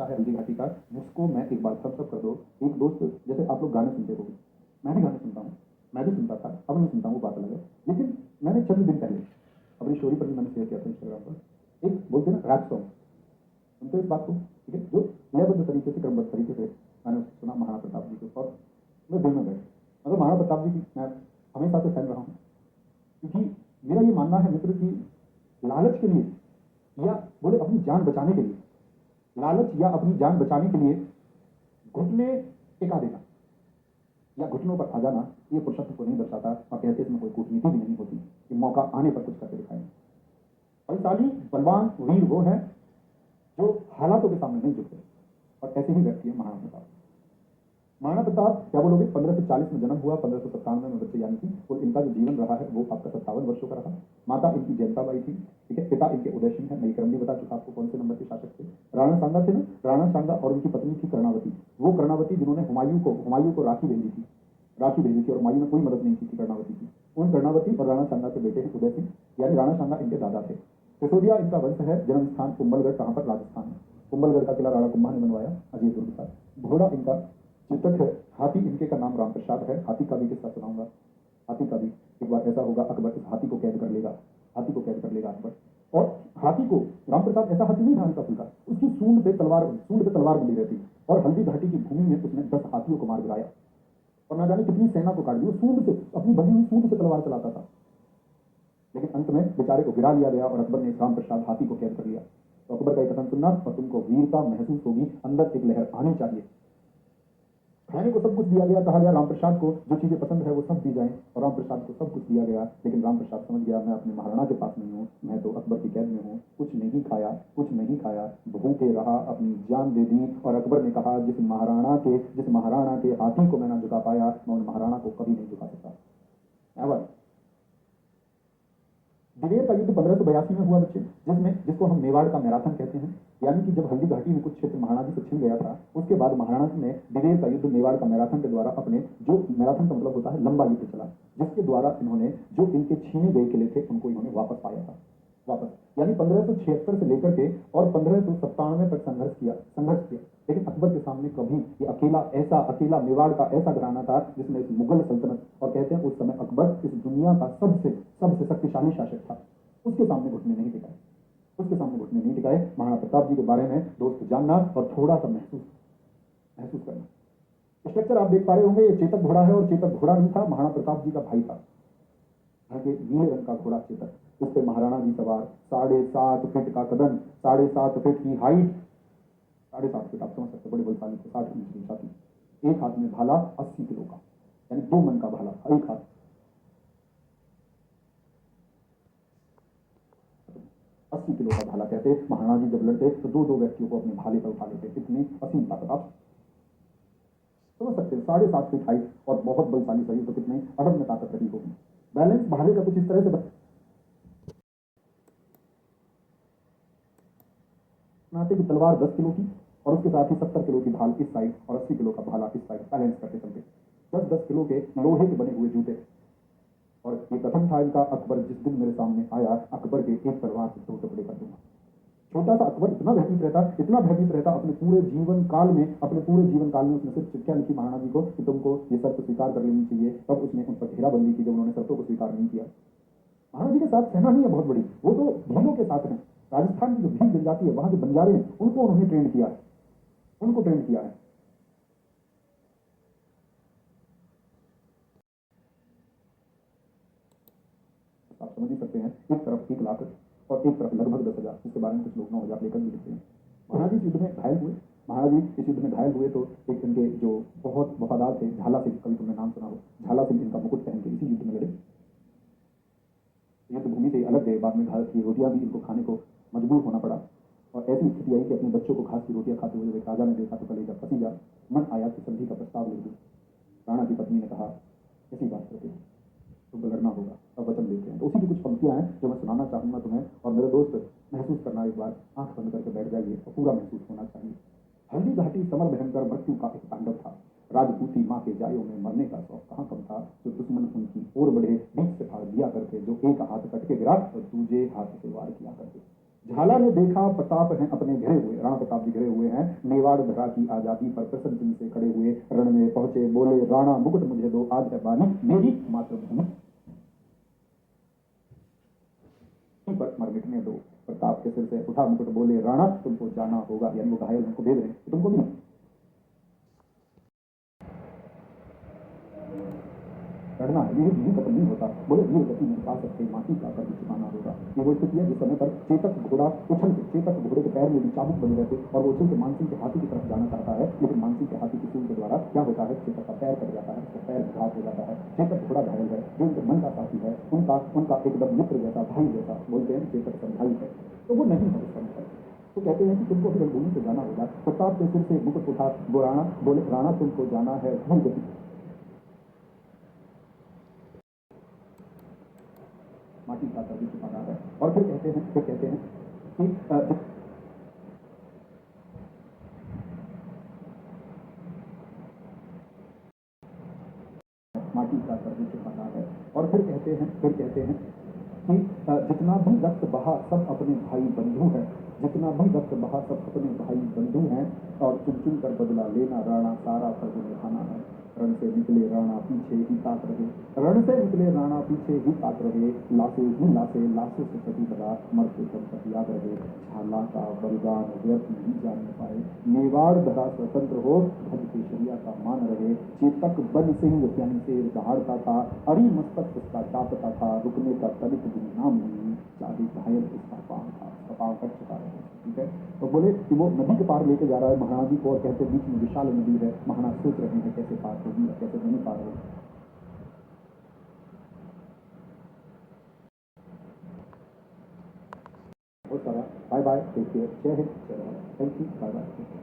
किस्सा है हल्दी घाटी का, जिसको मैं एक बार थम्स अप कर दो। एक दोस्त, जैसे आप लोग गाने सुनते होगे, मैं भी गाने सुनता हूँ, मैं भी सुनता था, अब नहीं सुनता हूँ, वो बात अलग है। लेकिन मैंने चंद दिन पहले अपनी स्टोरी पर भी मैंने शेयर किया था इंस्टाग्राम पर, एक बोलते ना रैप सॉन्ग, सुनते हो इस बात को, ठीक है, जो लयबद्ध तरीके से, क्रमबद्ध तरीके से मैंने सुना महाराणा प्रताप जी को, और मैं दिल में बैठ, मतलब महाराणा प्रताप जी की मैं हमेशा से फैन रहा हूँ। क्योंकि मेरा ये मानना है मित्र कि लालच के लिए, या बोले अपनी जान बचाने के लिए, लालच या अपनी जान बचाने के लिए घुटने टिका देना या घुटनों पर आ जाना, ये पुरुषत्व को नहीं दर्शाता, और कहते इसमें कोई कूटनीति भी नहीं होती कि मौका आने पर कुछ करके दिखाएं। बलशाली बलवान वीर वो है जो हालातों के सामने नहीं झुकते, और ऐसे ही व्यक्ति है महाराणा प्रताप। महाराणा प्रताप क्या बोलोगे, 1540 में जन्म हुआ, 1597 में बच्चे यानी कि, और इनका जो जीवन रहा है वो आपका 57 वर्षों का रहा। माता इनकी जयंताबाई थी, ठीक है, पिता इनके उदय सिंह है, मैं क्रम भी बता चुका आपको कौन से नंबर के शासक थे। राणा सांगा थे ना, राणा सांगा और उनकी पत्नी थी कर्णावती, वो कर्णावती जिन्होंने हुमायूं को राखी भेजी थी, और हुमायूं ने कोई मदद नहीं की थी कर्णावती की। उन कर्णावती और राणा सांगा के बेटे हैं उदय सिंह, यानी राणा सांगा इनके दादा थे। सिसोदिया इनका वंश है, जन्म स्थान कुंभलगढ़, कहाँ पर, राजस्थान में। कुंभलगढ़ का किला राणा कुंभा ने बनवाया अजय दुर्ग का। घोड़ा इनका चेतक है, हाथी इनके का नाम राम प्रसाद है। हाथी का भी किस्सा सुनाऊंगा, हाथी का भी। एक बार ऐसा होगा, अकबर इस हाथी को कैद कर लेगा, हाथी को कैद कर लेगा अकबर, और हाथी को, राम प्रसाद ऐसा हाथी नहीं था हल्का फुल्का, उसकी सूंड पे तलवार बंधी रहती, और हल्दी घाटी की भूमि में उसने 10 हाथियों को मार गिराया, और ना जाने कितनी सेना को काट दी। वो सूंड से, अपनी बंधी हुई सूंड से तलवार चलाता था, लेकिन अंत में बेचारे को गिरा लिया गया, और अकबर ने राम प्रसाद हाथी को कैद कर लिया। तो अकबर का एक कथन सुनना, और तुमको वीरता महसूस होगी, अंदर एक लहर आनी चाहिए। खाने को सब कुछ दिया गया, कहा गया राम प्रसाद को जो चीजें पसंद है वो सब दी जाए, और राम प्रसाद को सब कुछ दिया गया। लेकिन राम प्रसाद समझ गया, मैं अपने महाराणा के पास नहीं हूँ, मैं तो अकबर की कैद में हूँ। कुछ नहीं खाया, भूखे रहा, अपनी जान दे दी। और अकबर ने कहा, जिस महाराणा के हाथी को मैं ना झुका पाया, मैं उन महाराणा को कभी नहीं झुका सकता। दिवेर का युद्ध 1582 में हुआ बच्चे, जिसको हम मेवाड़ का मैराथन कहते हैं। यानी कि जब हल्दी घाटी में कुछ क्षेत्र महाराणा जी से छिन गया था, उसके बाद महाराणा जी ने दिवेर का युद्ध मेवाड़ का मैराथन के द्वारा, अपने, जो मैराथन का मतलब होता है लंबा युद्ध चला, जिसके द्वारा इन्होंने जो इनके छीने गए किले थे उनको इन्होंने वापस पाया था। यानी 1576 से लेकर के और 1597 तक संघर्ष किया। लेकिन अकबर के सामने कभी ये अकेला मेवाड़ का ऐसा घराना था जिसमें इस मुगल सल्तनत, और कहते हैं उस समय अकबर इस दुनिया का सबसे शक्तिशाली शासक था, उसके सामने घुटने नहीं टिकाए। महाराणा प्रताप जी के बारे में दोस्त जानना और थोड़ा सा महसूस करना। स्ट्रक्चर आप देख पा रहे होंगे, ये चेतक घोड़ा है, और चेतक घोड़ा नहीं था, महाराणा प्रताप जी का भाई था, नीले रंग का घोड़ा चेतक। उस पर महाराणा जी सवार, 7.5 फीट का कदम, 7.5 फीट की हाइट, 7.5 फीट आप समझ सकते, बड़े बलशाली थे, 60 इंच की छाती, एक हाथ में भाला 80 किलो का, यानी 2 मन का भाला, एक हाथ 80 किलो का भाला। कहते महाराणा जी जब लड़ते तो 2 व्यक्तियों को अपने भाले पर उठा लेते, इतनी असीम ताकत। आप समझ सकते हैं, 7.5 फीट हाइट और बहुत बलशाली शरीर, तो कितने अदब में ताकत रही होगी। बैलेंस भाले का कुछ इस तरह से बनाते कि तलवार 10 किलो की, और उसके साथ ही 70 किलो की ढाल इस साइड और 80 किलो का भाला इस साइड, बैलेंस करते चलते। 10-10 किलो के लोहे के बने हुए जूते। और ये कथन था इनका, अकबर जिस दिन मेरे सामने आया, अकबर के एक तलवार से 2 टुकड़े कर दूंगा। छोटा सा अकबर इतना भयभीत रहता अपने पूरे जीवन काल में उसने सिर्फ क्या लिखी महाराणा जी को कि तुमको ये शर्त स्वीकार कर लेनी चाहिए। तब उसने उन पर घेराबंदी की जब उन्होंने शर्तों को स्वीकार नहीं किया। महाराणा जी के साथ सेना नहीं है बहुत बड़ी, वो तो भीलों के साथ है। राजस्थान की जो भील जनजाति है, वहां जो बंजारे हैं, उनको उन्होंने ट्रेंड किया है, आप समझ ही सकते हैं। एक तरफ 1 लाख और एक तरफ लगभग 10,000, इसके बारे में कुछ लोग 9,000 लेकर भी लिखते हैं। महाराज जी इस युद्ध में घायल हुए, तो एक इनके जो बहुत वफादार थे, झाला सिंह, कभी तुमने नाम सुना हो, झाला सिंह इनका मुकुट पहन के इसी युद्ध में लड़े, युद्ध भूमि से अलग गए। बाद में घास की रोटियां भी इनको खाने को मजबूर होना पड़ा, और ऐसी स्थिति आई कि अपने बच्चों को घास की रोटियां खाते हुए एक राजा ने देखा तो कलेजा पसीजा, मन आया कि संधि का प्रस्ताव लिख दूं। राणा की पत्नी ने कहा, ऐसी बात करते हैं, तुमको लड़ना होगा, अब वचन देते हैं। तो उसी की कुछ पंक्तियां हैं जो मैं सुनाना चाहूंगा तुम्हें, और मेरे दोस्त महसूस करना, एक बार आंख बंद करके बैठ जाइए और पूरा महसूस होना चाहिए। हल्दी घाटी समर भयंकर मृत्यु का एक तांडव था। राजपूती माँ के जायों में मरने का शौक कहाँ कम था। जो दुश्मन उनकी ओर बढ़े, बीच से फाड़ दिया करते, जो एक हाथ कट के गिरा तो दूजे हाथ से वार किया करते। झाला ने देखा प्रताप हैं अपने घिरे हुए, राणा प्रताप जी घिरे हुए हैं, मेवाड़ धरा की आजादी पर प्रसन्न चिन्ह से खड़े हुए, रण में पहुंचे, बोले राणा मुकुट मुझे दो, आज है बानी मेरी मातृभूमि पर मर मिटने दो। प्रताप के सिर से उठा मुकुट, बोले राणा तुमको जाना होगा, यानी वो घायल उनको भेज रहे हैं, तुमको भी लड़ना है, ये कतल नहीं होता। बोले वीर गति नहीं पा सकते, माटी का कर चुकाना होगा। ये वो स्थिति है जिस समय पर चेतक घोड़ा उछल के, चेतक घोड़े के पैर में भी चाबुक बने रहते और वो उछल के मानसिंह के हाथी की तरफ जाना चाहता है, लेकिन मानसिंह के हाथी की सूंड के द्वारा क्या होता है, चेतक का पैर कट जाता है, उसका पैर घात हो जाता है। चेतक घोड़ा घायल है, जो उनके मन का साथी है, उनका उनका एकदम मित्र जैसा, भाई जैसा, बोलते हैं चेतक सब भाई है, तो वो नहीं है उस समय पर। तो कहते हैं कि तुमको भी रणभूमि से जाना होगा। प्रताप के सिर से मुकुट उठा, वो राणा बोले राणा तुमको जाना है वीर गति, माटी का कर चुकाना है। और फिर कहते हैं कि माटी का कर चुकाना है। और फिर कहते हैं कि जितना भी रक्त बहा सब अपने भाई बंधु हैं, जितना भी रक्त बहा सब अपने भाई बंधु हैं, और चुन चुन कर बदला लेना राणा सारा फर्ज निभाना है। रण से निकले राणा पीछे ही ताक रहे, रण से निकले राणा पीछे ही ताक रहे, लाशें ही लाशें, लाशों से कटी बड़ा मरते तब तक याद रहे, झाला का बलिदान व्यर्थ नहीं जाने पाए, मेवाड़ धरा स्वतंत्र हो, भज केशरिया का मान रहे, चेतक बन सिंह यानी शेर दहाड़ता था, अरी मस्तक उसका चापता था, रुकने का तनिक भी नाम नहीं, चाहे घायल उसका पांव था, उसका पांव कट चुका है। ठीक है, तो बोले कि वो नदी के पार लेके जा रहा है महाराज जी को, और कहते बीच में विशाल नदी है, महाराज सोच रहे हैं कैसे पार होगी और कैसे नहीं पार होगी। बहुत सारा बाय बाय, टेक केयर, जय हिंद, जय Bharat, thank you, bye bye.